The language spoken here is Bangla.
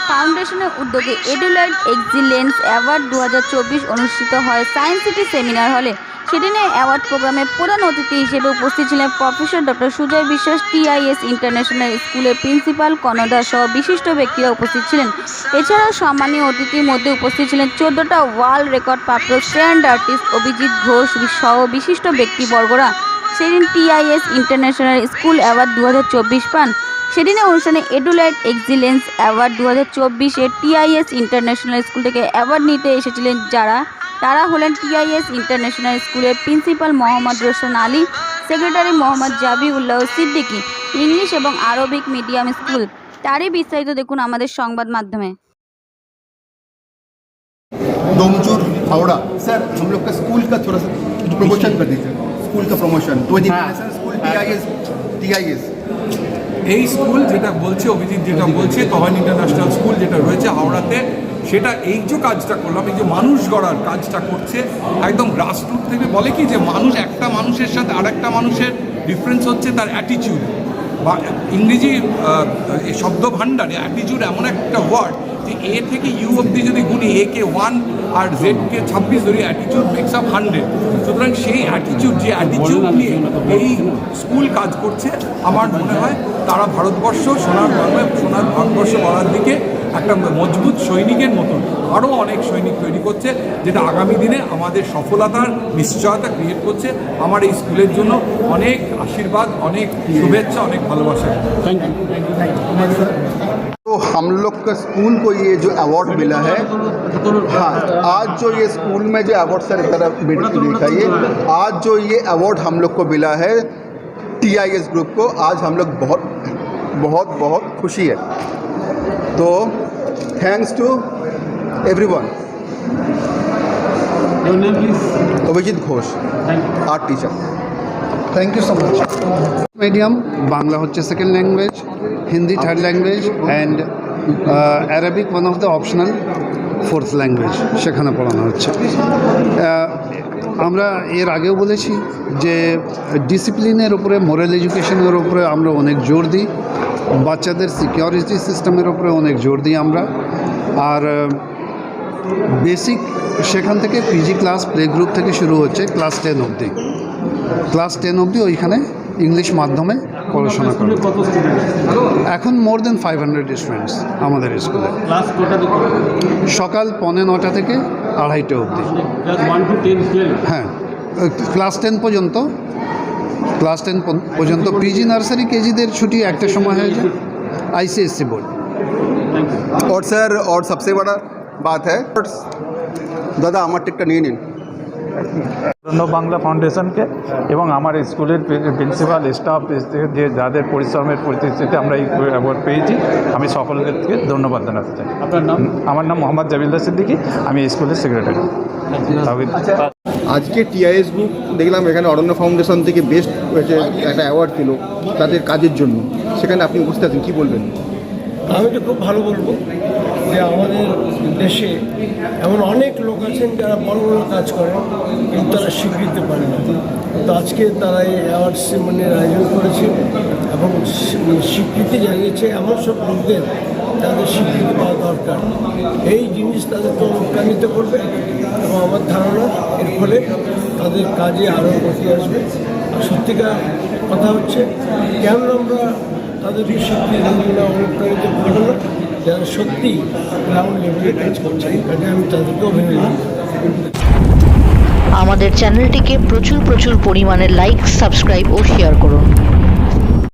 ফাউন্ডেশনের উদ্যোগে এডুলাইট এক্সিলেন্স অ্যাওয়ার্ড 2024 অনুষ্ঠিত হয় সায়েন্স সিটি সেমিনার হলে। সেদিনে অ্যাওয়ার্ড প্রোগ্রামে প্রধান অতিথি হিসেবে উপস্থিত ছিলেন প্রফেসর ডক্টর সুজয় বিশ্বাস, টিআইএস ইন্টারন্যাশনাল স্কুলের প্রিন্সিপাল কর্ণধার সহ বিশিষ্ট ব্যক্তিরা উপস্থিত ছিলেন। এছাড়াও সম্মানীয় অতিথির মধ্যে উপস্থিত ছিলেন 14টা ওয়ার্ল্ড রেকর্ড প্রাপ্ত স্ট্যান্ড আর্টিস্ট অভিজিৎ ঘোষ সহ বিশিষ্ট ব্যক্তিবর্গরা সেদিন টিআইএস ইন্টারন্যাশনাল স্কুল অ্যাওয়ার্ড 2024 পান। সেদিনে অনুষ্ঠানে এডুলাইট excellence award 2024-এ TIS international school থেকে অ্যাওয়ার্ড নিতে এসেছিলেন তারা হলেন টিআইএস ইন্টারন্যাশনাল স্কুলের principal Mohammad Roshan Ali, secretary Mohammad Zabiullah Siddiqui, English এবং আরবিক মিডিয়াম স্কুল। তারই বিস্তারিত দেখুন আমাদের সংবাদ মাধ্যমে। डोमचूर हावड़ा सर, हम लोग का स्कूल का थोड़ा सा प्रमोशन कर दीजिए, स्कूल का प्रमोशन तो स्कूल टीआईएस এই স্কুল যেটা বলছে অভিজিৎ, যেটা বলছে তহান ইন্টারন্যাশনাল স্কুল যেটা রয়েছে হাওড়াতে, সেটা এই যে কাজটা করলাম, এই যে মানুষ গড়ার কাজটা করছে একদম গ্রাসরুট থেকে। বলে কি যে মানুষ, একটা মানুষের সাথে আর একটা মানুষের ডিফারেন্স হচ্ছে তার অ্যাটিটিউড, বা ইংরেজি শব্দ ভাণ্ডারে অ্যাটিটিউড এমন একটা ওয়ার্ড যে এ থেকে ইউ অব্দি যদি গুণি, এ কে 1 আর জেড কে 26 ধরি, অ্যাটিটিউড মেক্স আপ 100। সুতরাং সেই অ্যাটিটিউড, যে অ্যাটিটিউড নিয়ে এই স্কুল কাজ করছে, আমার মনে হয় তারা ভারতবর্ষ, সোনার ভারতবর্ষ গড়ার দিকে একটা মজবুত সৈনিকের মতন আরও অনেক সৈনিক তৈরি করছে, যেটা আগামী দিনে আমাদের সফলতার নিশ্চয়তা ক্রিয়েট করছে। আমার এই স্কুলের জন্য অনেক আশীর্বাদ, অনেক শুভেচ্ছা, অনেক ভালোবাসা। Thank you. तो हम लोग का स्कूल को ये जो अवार्ड मिला है, हाँ, आज जो ये स्कूल में जो अवार्ड, सर एक तरफ दिखाइए, आज जो ये अवार्ड हम लोग को मिला है टीआईएस ग्रुप को, आज हम लोग बहुत बहुत बहुत खुशी है। तो thanks to everyone. Abhijit Ghosh, art teacher. Thank you so much. Medium Bangla হচ্ছে second language, Hindi third language, and Arabic one of the optional fourth language, সেখানে পড়ানো হচ্ছে। আমরা এর আগেও বলেছি যে ডিসিপ্লিনের উপরে, মোরাল এডুকেশনের উপরে আমরা অনেক জোর দিই, বাচ্চাদের সিকিউরিটি সিস্টেমের উপরে অনেক জোর দিই আমরা। আর বেসিক সেখান থেকে পিজি ক্লাস, প্লে গ্রুপ থেকে শুরু হচ্ছে ক্লাস 10 অবধি। ক্লাস 10 অবধি ওইখানে ইংলিশ মাধ্যমে পড়াশোনা করে। এখন মোর দেন 500 স্টুডেন্টস আমাদের স্কুলে। সকাল 9:15 থেকে 2:30 অবধি। হ্যাঁ, ক্লাস 10 পর্যন্ত। ক্লাস 10 পর্যন্ত পিজি, নার্সারি, কেজিদের ছুটি একটা সময় হয়ে যায়। ICSE board. और सर, और सबसे बड़ा बात है दादा আমার টিকটা নিয়ে নিন। বাংলা ফাউন্ডেশনকে এবং আমার স্কুলের প্রিন্সিপাল স্টাফ, যে যাদের পরিশ্রমের পরিস্থিতিতে আমরা এই অ্যাওয়ার্ড পেয়েছি, আমি সকলকে ধন্যবাদ জানাতে চাই। আপনার নাম? আমার নাম মোহাম্মদ জাবিউল্লাহ সিদ্দিকী, আমি স্কুলের সেক্রেটারি। আজকে টিআইএস গ্রুপ দেখলাম এখানে অরণ্য ফাউন্ডেশন থেকে বেস্ট একটা অ্যাওয়ার্ড দিল তাদের কাজের জন্য, সেখানে আপনি উপস্থিত আছেন, কী বলবেন? আমি তো খুব ভালো বলবো যে আমাদের দেশে এমন অনেক লোক আছেন যারা বড় বড় কাজ করেন, কিন্তু তারা স্বীকৃতি পান না। তো আজকে তারা এই অ্যাওয়ার্ড সেরেমনির আয়োজন করেছে এবং স্বীকৃতি জানিয়েছে এমন সব লোকদের তাদের স্বীকৃতি পাওয়া দরকার। এই জিনিস তাদেরকে অনুপ্রাণিত করবে এবং আমার ধারণা এর ফলে তাদের কাজে আরও গতি আসবে। আর সত্যিকার কথা হচ্ছে, কেন আমরা তাদেরকে স্বীকৃতি অনুপ্রাণিত করবো না, যারা সত্যি গ্রাউন্ড লেভেলে কাজ করছে। এই কাজে আমি তাদেরকে অভিনন্দন। আমাদের চ্যানেলটিকে প্রচুর পরিমাণে লাইক, সাবস্ক্রাইব ও শেয়ার করুন।